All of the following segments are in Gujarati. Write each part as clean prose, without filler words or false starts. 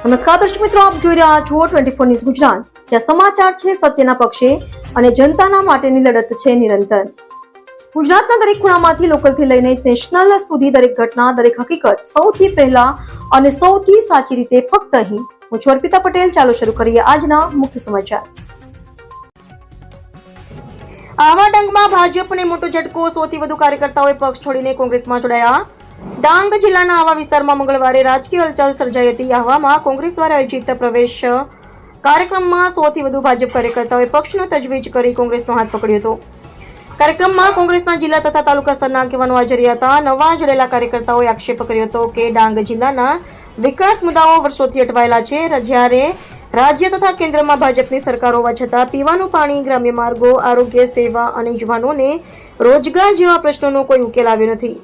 નમસ્કાર દર્શક મિત્રો, આપ જોઈ રહ્યા છો 24 ન્યૂઝ ગુજરાત, જ્યાં સમાચાર છે સત્યના પક્ષે અને જનતાના માટેની લડત છે નિરંતર. ગુજરાતના દરેક ખૂણામાંથી લોકલથી લઈને નેશનલ સુધી દરેક ઘટના, દરેક હકીકત સૌથી પહેલા અને સૌથી સાચી રીતે ફક્ત અહીં. હું છું અર્પિતા પટેલ. ચાલો શરૂ કરીએ આજના મુખ્ય સમાચાર. આવા ડાંગમાં ભાજપને મોટો ઝટકો. સૌથી વધુ કાર્યકર્તાઓએ પક્ષ છોડીને કોંગ્રેસમાં જોડાયા. ડાંગ જિલ્લાના આવા વિસ્તારમાં મંગળવારે રાજકીય હલચલ સર્જાઈ હતી. આવામાં કોંગ્રેસ દ્વારા આયોજિત પ્રવેશ કાર્યક્રમમાં સૌથી વધુ ભાજપ કાર્યકર્તાઓએ પક્ષનો તજવીજ કરી કોંગ્રેસનો હાથ પકડ્યો હતો. કાર્યક્રમમાં કોંગ્રેસના જિલ્લા તથા તાલુકા સ્તરના આગેવાનો હાજર હતા. નવા જોડેલા કાર્યકર્તાઓએ આક્ષેપ કર્યો હતો કે ડાંગ જિલ્લાના વિકાસ મુદ્દાઓ વર્ષોથી અટવાયેલા છે. જ્યારે રાજ્ય તથા કેન્દ્રમાં ભાજપની સરકાર હોવા છતાં પીવાનું પાણી, ગ્રામ્ય માર્ગો, આરોગ્ય સેવા અને યુવાનોને રોજગાર જેવા પ્રશ્નોનો કોઈ ઉકેલ આવ્યો નથી.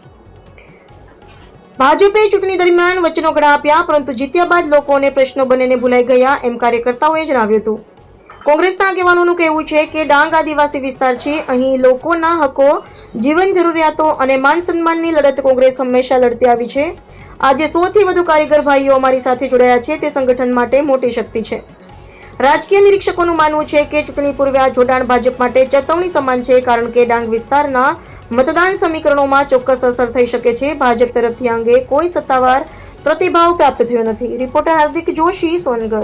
ભાજપે ચૂંટણી દરમિયાન વચનો ઘણા આપ્યા, પરંતુ જીત્યા બાદ લોકોને પ્રશ્નો બનીને ભૂલાઈ ગયા, એમ કાર્યકર્તાઓએ જણાવ્યું હતું. કોંગ્રેસના આગેવાનોનું કહેવું છે કે ડાંગ આદિવાસી વિસ્તાર છે. અહીં લોકોના હકો, જીવન જરૂરિયાતો અને માન સન્માનની લડત કોંગ્રેસ હંમેશા લડતી આવી છે. આજે સૌથી વધુ કારીગર ભાઈઓ અમારી સાથે જોડાયા છે. તે સંગઠન માટે મોટી શક્તિ છે. રાજકીય નિરીક્ષકોનું માનવું છે કે ચૂંટણી પૂર્વે આ જોડાણ ભાજપ માટે ચેતવણી સમાન છે, કારણ કે ડાંગ વિસ્તારના મતદાન સમીકરણોમાં ચોક્કસ અસર થઈ શકે છે. ભાજપ તરફથી આ અંગે કોઈ સત્તાવાર પ્રતિભાવ પ્રાપ્ત થયો નથી. રિપોર્ટર હાર્દિક જોશી, સોનગઢ.